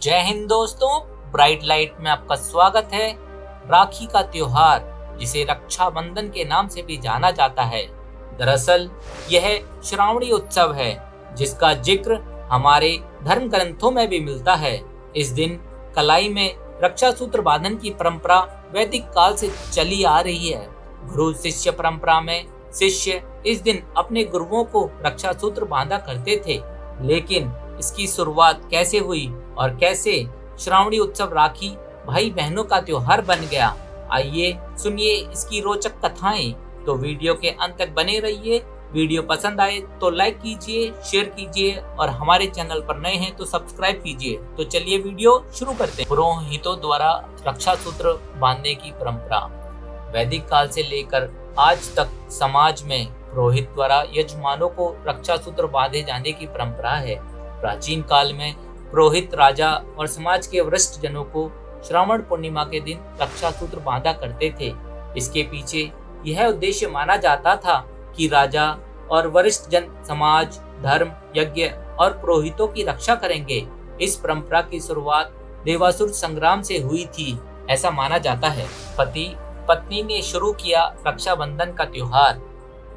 जय हिंद दोस्तों, bright light में आपका स्वागत है। राखी का त्योहार जिसे रक्षाबंधन के नाम से भी जाना जाता है, दरअसल यह श्रावणी उत्सव है जिसका जिक्र हमारे धर्म ग्रंथों में भी मिलता है। इस दिन कलाई में रक्षा सूत्र बांधन की परंपरा वैदिक काल से चली आ रही है। गुरु शिष्य परंपरा में शिष्य इस दिन अपने गुरुओं को रक्षा सूत्र बांधा करते थे, लेकिन इसकी शुरुआत कैसे हुई और कैसे श्रावणी उत्सव राखी भाई बहनों का त्योहार बन गया, आइए सुनिए इसकी रोचक कथाएं। तो वीडियो के अंत तक बने रहिए। वीडियो पसंद आए तो लाइक कीजिए, शेयर कीजिए और हमारे चैनल पर नए हैं तो सब्सक्राइब कीजिए। तो चलिए वीडियो शुरू करते हैं। पुरोहितों द्वारा रक्षा सूत्र बांधने की परंपरा वैदिक काल से लेकर आज तक समाज में पुरोहित द्वारा यजमानों को रक्षा सूत्र बांधे जाने की परंपरा है। प्राचीन काल में पुरोहित राजा और समाज के वरिष्ठ जनों को श्रावण पूर्णिमा के दिन रक्षा सूत्र बांधा करते थे। इसके पीछे यह उद्देश्य माना जाता था कि राजा और वरिष्ठ जन समाज, धर्म, यज्ञ और पुरोहितों की रक्षा करेंगे। इस परंपरा की शुरुआत देवासुर संग्राम से हुई थी, ऐसा माना जाता है। पति पत्नी ने शुरू किया रक्षाबंधन का त्योहार।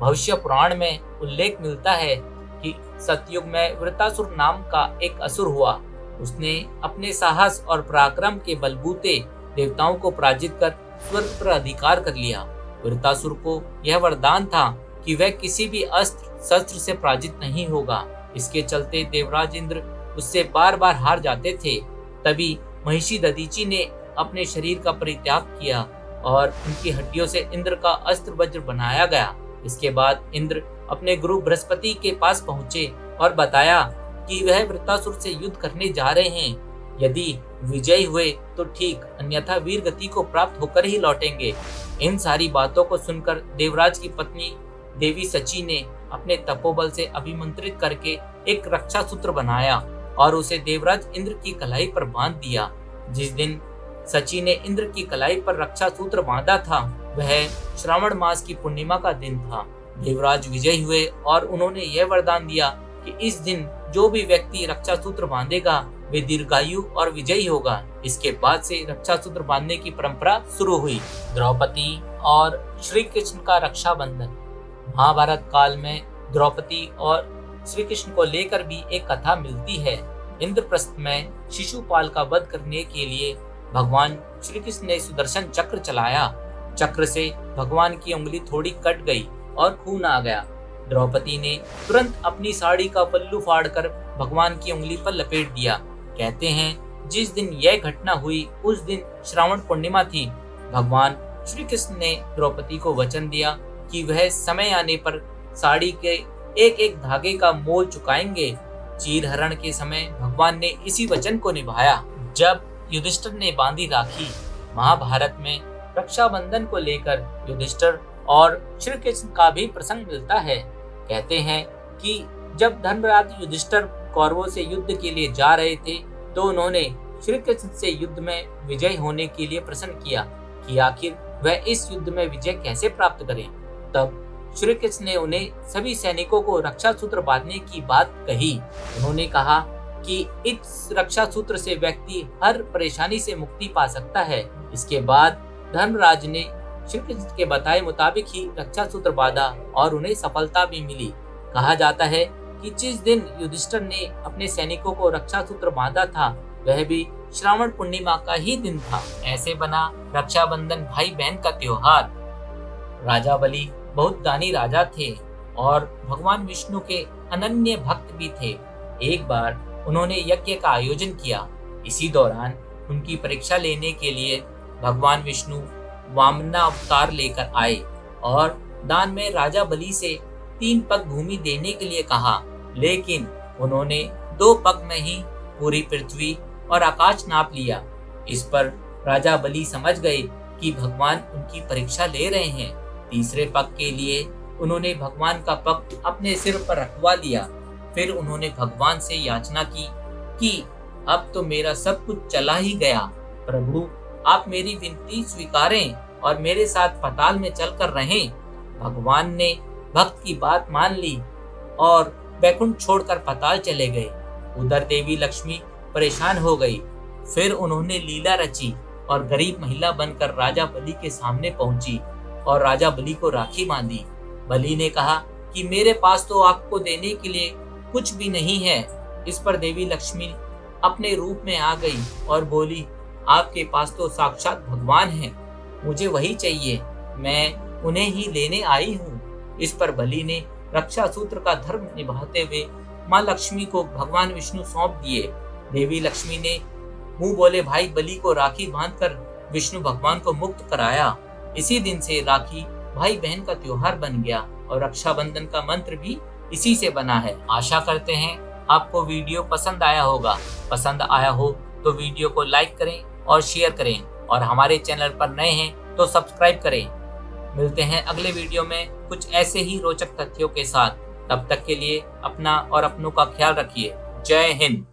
भविष्य पुराण में उल्लेख मिलता है कि सतयुग में वृत्रासुर नाम का एक असुर हुआ। उसने अपने साहस और पराक्रम के बलबूते देवताओं को पराजित कर स्वर्ग पर अधिकार कर लिया। वृत्रासुर को यह वरदान था कि वह किसी भी अस्त्र शस्त्र से पराजित नहीं होगा। इसके चलते देवराज इंद्र उससे बार बार हार जाते थे। तभी महिषी दधीचि ने अपने शरीर का परित्याग किया और उनकी हड्डियों से इंद्र का अस्त्र वज्र बनाया गया। इसके बाद इंद्र अपने गुरु बृहस्पति के पास पहुंचे और बताया कि वह वृत्रासुर से युद्ध करने जा रहे हैं। यदि विजयी हुए तो ठीक, अन्यथा वीर गति को प्राप्त होकर ही लौटेंगे। इन सारी बातों को सुनकर देवराज की पत्नी देवी सची ने अपने तपोबल से अभिमंत्रित करके एक रक्षा सूत्र बनाया और उसे देवराज इंद्र की कलाई पर बांध दिया। जिस दिन सची ने इंद्र की कलाई पर रक्षा सूत्र बांधा था, वह श्रावण मास की पूर्णिमा का दिन था। देवराज विजयी हुए और उन्होंने यह वरदान दिया कि इस दिन जो भी व्यक्ति रक्षा सूत्र बांधेगा वे दीर्घायु और विजयी होगा। इसके बाद से रक्षा सूत्र बांधने की परंपरा शुरू हुई। द्रौपदी और श्री कृष्ण का रक्षाबंधन। महाभारत काल में द्रौपदी और श्री कृष्ण को लेकर भी एक कथा मिलती है। इंद्रप्रस्थ में शिशुपाल का वध करने के लिए भगवान श्री कृष्ण ने सुदर्शन चक्र चलाया। चक्र से भगवान की उंगली थोड़ी कट गई और खून आ गया। द्रौपदी ने तुरंत अपनी साड़ी का पल्लू फाड़कर भगवान की उंगली पर लपेट दिया। कहते हैं जिस दिन यह घटना हुई उस दिन श्रावण पूर्णिमा थी। भगवान श्री कृष्ण ने द्रौपदी को वचन दिया कि वह समय आने पर साड़ी के एक एक धागे का मोल चुकाएंगे। चीरहरण के समय भगवान ने इसी वचन को निभाया। जब युधिष्ठिर ने बांधी राखी। महाभारत में रक्षाबंधन को लेकर युधिष्ठिर और श्री कृष्ण का भी प्रसंग मिलता है। कहते हैं कि जब धर्मराज युधिष्ठिर कौरवों से युद्ध के लिए जा रहे थे तो उन्होंने श्री कृष्ण से युद्ध में विजय होने के लिए प्रश्न किया कि आखिर वह इस युद्ध में विजय कैसे प्राप्त करें। तब श्री कृष्ण ने उन्हें सभी सैनिकों को रक्षा सूत्र बांधने की बात कही। उन्होंने कहा कि इस रक्षा सूत्र से व्यक्ति हर परेशानी से मुक्ति पा सकता है। इसके बाद धर्मराज ने श्री कृष्ण के बताए मुताबिक ही रक्षा सूत्र बांधा और उन्हें सफलता भी मिली। कहा जाता है कि जिस दिन युधिष्ठिर ने अपने सैनिकों को रक्षा सूत्र बांधा था वह भी श्रावण पूर्णिमा का ही दिन था। ऐसे बना रक्षाबंधन भाई बहन का त्योहार। राजा बलि बहुत दानी राजा थे और भगवान विष्णु के अनन्य भक्त भी थे। एक बार उन्होंने यज्ञ का आयोजन किया। इसी दौरान उनकी परीक्षा लेने के लिए भगवान विष्णु वामना अवतार लेकर आए और दान में राजा बलि से 3 पग भूमि देने के लिए कहा, लेकिन उन्होंने 2 पग में ही पूरी पृथ्वी और आकाश नाप लिया। इस पर राजा बलि समझ गए कि भगवान उनकी परीक्षा ले रहे हैं। तीसरे पग के लिए उन्होंने भगवान का पग अपने सिर पर रखवा लिया। फिर उन्होंने भगवान से याचना की कि अब तो मेरा सब कुछ चला ही गया, प्रभु आप मेरी विनती स्वीकारें और मेरे साथ पाताल में चलकर रहें। भगवान ने भक्त की बात मान ली और वैकुंठ छोड़कर पाताल चले गए। उधर देवी लक्ष्मी परेशान हो गई फिर उन्होंने लीला रची और गरीब महिला बनकर राजा बलि के सामने पहुंची और राजा बलि को राखी बांधी। बलि ने कहा कि मेरे पास तो आपको देने के लिए कुछ भी नहीं है। इस पर देवी लक्ष्मी अपने रूप में आ गई और बोली, आपके पास तो साक्षात भगवान हैं, मुझे वही चाहिए, मैं उन्हें ही लेने आई हूँ। इस पर बलि ने रक्षा सूत्र का धर्म निभाते हुए माँ लक्ष्मी को भगवान विष्णु सौंप दिए। देवी लक्ष्मी ने मुंह बोले भाई बलि को राखी बांधकर विष्णु भगवान को मुक्त कराया। इसी दिन से राखी भाई बहन का त्योहार बन गया और रक्षाबंधन का मंत्र भी इसी से बना है। आशा करते हैं आपको वीडियो पसंद आया होगा। पसंद आया हो तो वीडियो को लाइक करें और शेयर करें और हमारे चैनल पर नए हैं तो सब्सक्राइब करें। मिलते हैं अगले वीडियो में कुछ ऐसे ही रोचक तथ्यों के साथ। तब तक के लिए अपना और अपनों का ख्याल रखिए। जय हिंद।